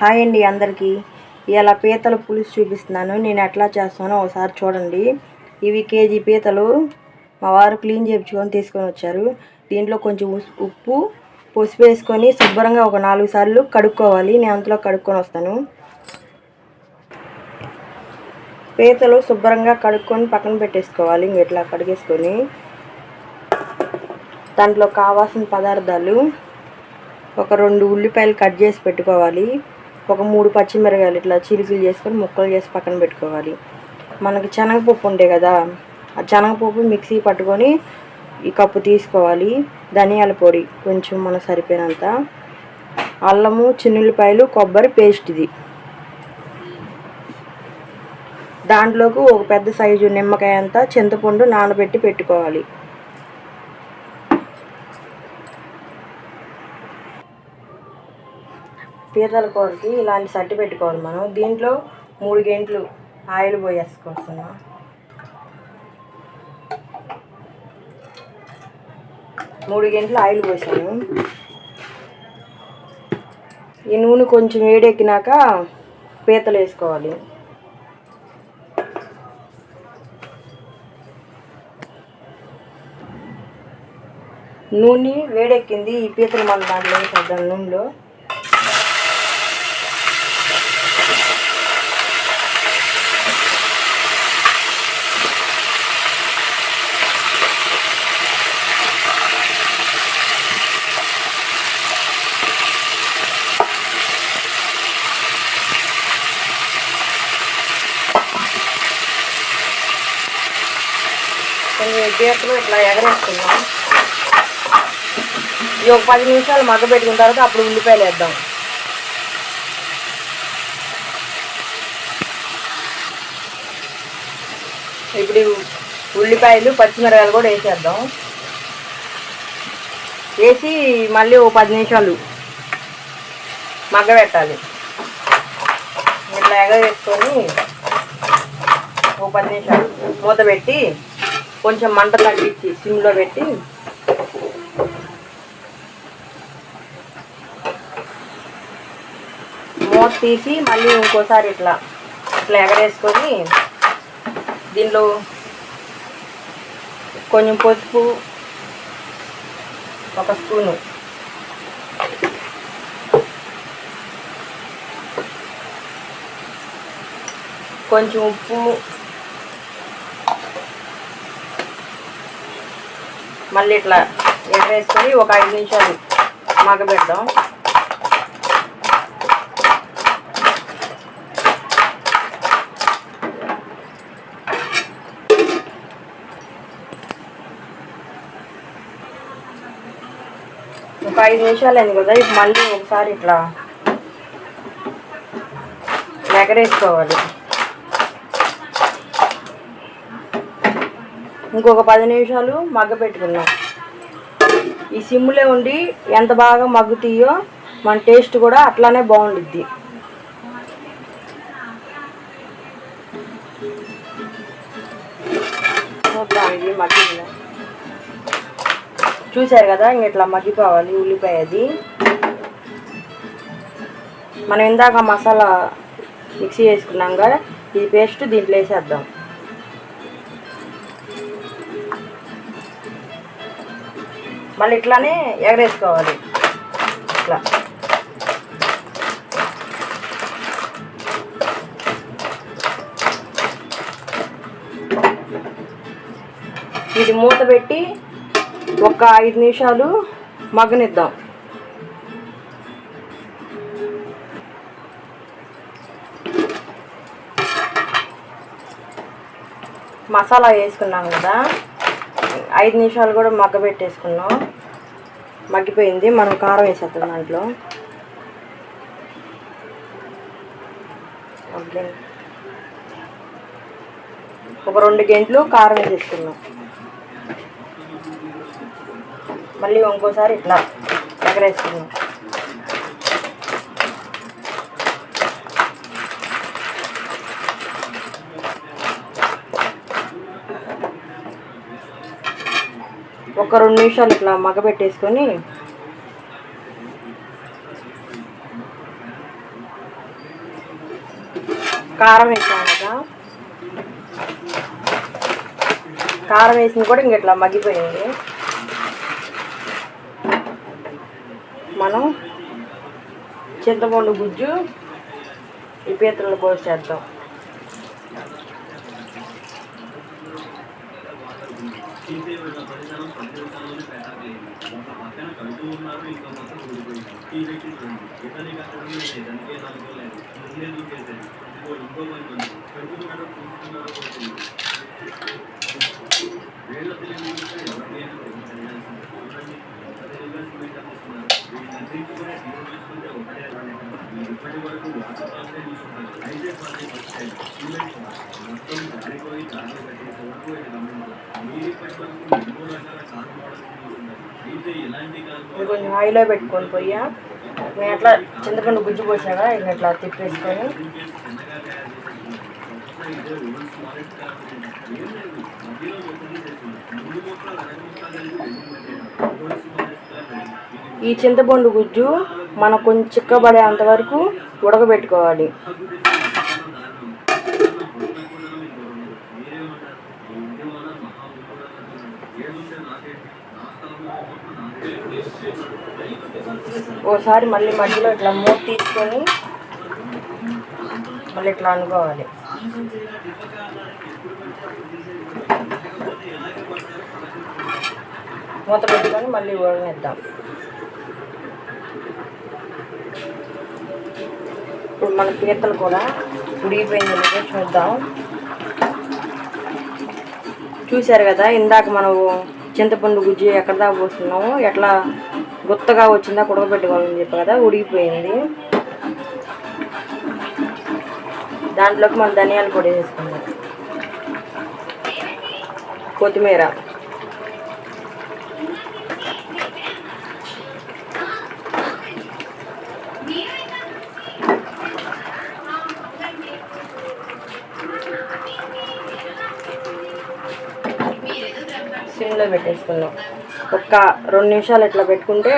Hi అండి అందరికీ. ఇలా పీతల పులుసు చూపిస్తున్నాను. నేను ఎట్లా చేస్తానో ఒకసారి చూడండి. ఇవి కేజీ పీతలు మా వారు క్లీన్ చేయించుకొని తీసుకొని వచ్చారు. దీంట్లో కొంచెం ఉప్పు పసుపు వేసుకొని శుభ్రంగా ఒక 4 సార్లు కడుక్కోవాలి. నేను అంతలో కడుక్కొని వస్తాను. పీతలు శుభ్రంగా కడుక్కొని పక్కన పెట్టేసుకోవాలి. ఇట్లా కడిగేసుకొని దాంట్లో కావాల్సిన పదార్థాలు ఒక 2 ఉల్లిపాయలు కట్ చేసి పెట్టుకోవాలి. ఒక 3 పచ్చిమిరపకాయలు ఇట్లా చిలుకలు చేసుకొని ముక్కలు చేసి పక్కన పెట్టుకోవాలి. మనకి శనగపప్పు ఉండే కదా, ఆ శనగపప్పు మిక్సీ పట్టుకొని ఈ కప్పు తీసుకోవాలి. ధనియాల పొడి కొంచెం మనకు సరిపోయినంత, అల్లము, చిన్నుల్లిపాయలు, కొబ్బరి పేస్ట్. ఇది దాంట్లోకి ఒక పెద్ద సైజు నిమ్మకాయ అంతా చింతపండు నానబెట్టి పెట్టుకోవాలి. పీతల కూరకి ఇలాంటి సట్టి పెట్టుకోవాలి మనం. దీంట్లో 3 గంటలు ఆయిల్ పోయేసుకొస్తున్నా. మూడు గంటలు ఆయిల్ పోసాను. ఈ నూనె కొంచెం వేడెక్కినాక పీతలు వేసుకోవాలి. నూనె వేడెక్కింది. ఈ పీతలు మన దాంట్లో వేసేద్దాం. నూనెలో కొన్ని పీతలు ఇట్లా ఎగరేసుకున్నాం. ఈ ఒక 10 నిమిషాలు మగ్గబెట్టుకున్న తర్వాత అప్పుడు ఉల్లిపాయలు వేద్దాం. ఇప్పుడు ఉల్లిపాయలు పచ్చిమిరపకాయలు కూడా వేసేద్దాం. వేసి మళ్ళీ ఒక 10 నిమిషాలు మగ్గబెట్టాలి. ఇట్లా ఎగరేసుకొని ఒక 10 నిమిషాలు మూత పెట్టి కొంచెం మంట తగ్గించి సిమ్లో పెట్టి మూత తీసి మళ్ళీ ఇంకోసారి ఇట్లా ఎగరేసుకొని దీనిలో కొంచెం పసుపు, ఒక స్పూను, కొంచెం ఉప్పు, మళ్ళీ ఇట్లా ఎగరేసుకొని ఒక 5 నిమిషాలు మగ్గబెడదాం. ఒక 5 నిమిషాలు అయింది కదా. ఇప్పుడు మళ్ళీ ఒకసారి ఇట్లా ఎగరేసుకోవాలి. ఇంకొక 10 నిమిషాలు మగ్గపెట్టుకున్నాం. ఈ సిమ్లో ఉండి ఎంత బాగా మగ్గుతాయో మన టేస్ట్ కూడా అట్లానే బాగుండిద్ది. ఇది మగ్గిందా చూసారు కదా. ఇంక ఇట్లా మగ్గిపోవాలి ఉల్లిపాయ. అది మనం ఇందాక మసాలా మిక్సీ వేసుకున్నాం కదా, ఈ పేస్ట్ దీంట్లో వేసేద్దాం. మళ్ళీ ఇట్లానే ఎగరేసుకోవాలి. ఇట్లా ఇది మూత పెట్టి ఒక 5 నిమిషాలు మగ్గనిద్దాం. మసాలా వేసుకున్నాం కదా, 5 నిమిషాలు కూడా మగ్గబెట్టేసుకున్నాం. మగ్గిపోయింది. మనం కారం వేసేద్దాం దాంట్లో. ఒక 2 గంటలు కారం వేసేసుకున్నాం. మళ్ళీ ఇంకోసారి ఇట్లా ఎగరేసుకున్నాం. ఒక 2 నిమిషాలు ఇట్లా మగ్గబెట్టేసుకొని కారం వేసాం కదా, కారం వేసింది కూడా ఇంక ఇట్లా మగ్గిపోయింది. మనం చింతపండు గుజ్జు ఈ పీతలలో పోసేద్దాం. ఇది కొంచెం హైలో పెట్టుకొని పోయా, నేను అట్లా చింతపండు గుజ్జు పోసాగా ఇంక ఇట్లా తిప్పేసుకొని ఈ చింతపండు గుజ్జు మనం కొంచెం చిక్కబడేంత వరకు ఉడకబెట్టుకోవాలి. ఓసారి మళ్ళీ మధ్యలో ఇట్లా మూత తీసుకొని మళ్ళీ ఇట్లా అనుకోవాలి. మూత పెట్టుకొని మళ్ళీ ఉడకనిద్దాం. ఇప్పుడు మన పీతలు కూడా ఉడికిపోయింది లేదో చూద్దాం. చూసారు కదా, ఇందాక మనం చింతపండు గుజ్జు ఎక్కడ దాకా పోస్తున్నాము, ఎట్లా గుత్తగా వచ్చిందా ఉడకబెట్టుకోవాలని చెప్పి కదా, ఉడికిపోయింది. దాంట్లోకి మనం ధనియాల పొడి వేసుకుందాం, కొత్తిమీర, సిమ్లో పెట్టేసుకున్నాం. ఒక 2 నిమిషాలు ఇట్లా పెట్టుకుంటే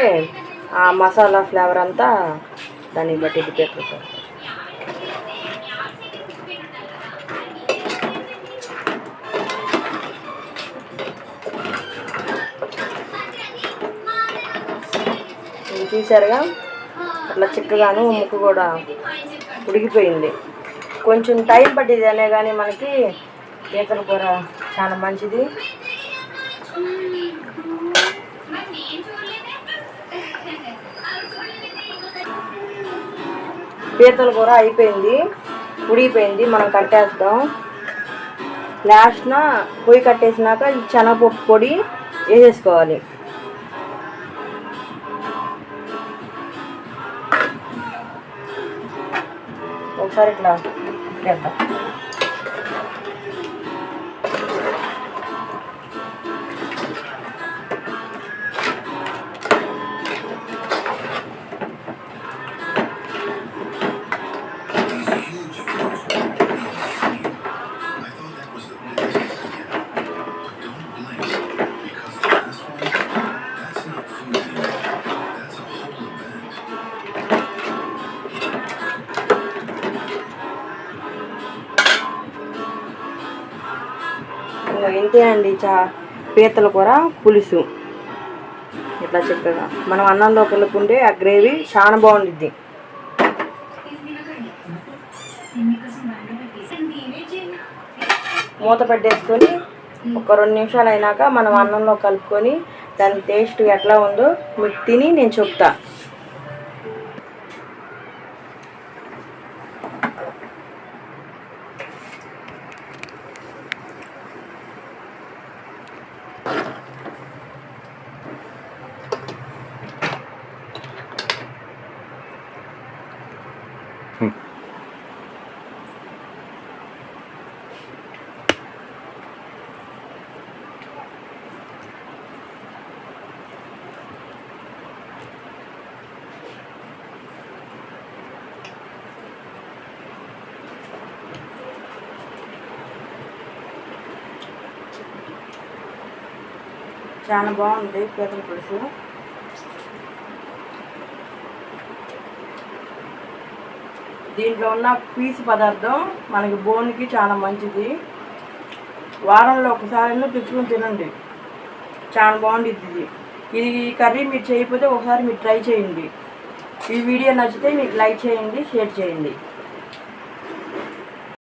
ఆ మసాలా ఫ్లేవర్ అంతా దాన్ని బట్టి పెట్టుకుంటాం. చూసారుగా, అట్లా చిక్కగాను ముక్క కూడా ఉడికిపోయింది. కొంచెం టైం పట్టింది అనే కానీ మనకి పీతల కూర చాలా మంచిది. పీతల కూర అయిపోయింది, ఉడికిపోయింది. మనం కట్టేస్తాం. లాస్ట్న పొయ్యి కట్టేసినాక ఈ శనగపప్పు పొడి వేసేసుకోవాలి. ఒకసారి ఇట్లా చేద్దాం. ఇంతే అండి, పీతల కూర పులుసు ఇట్లా చక్కగా మనం అన్నంలో కలుపుకుంటే ఆ గ్రేవీ చాలా బాగుండిద్ది. మూత పెట్టేసుకొని ఒక 2 నిమిషాలు అయినాక మనం అన్నంలో కలుపుకొని దాని టేస్ట్ ఎట్లా ఉందో మీకు తిని నేను చెప్తా. చాలా బాగుంది పీతల పులుసు. దీంట్లో ఉన్న పీసు పదార్థం మనకి బోన్కి చాలా మంచిది. వారంలో ఒకసారి తెచ్చుకొని తినండి, చాలా బాగుంటుంది ఇది. ఇది కర్రీ మీరు చేయకపోతే ఒకసారి మీరు ట్రై చేయండి. ఈ వీడియో నచ్చితే మీకు లైక్ చేయండి, షేర్ చేయండి.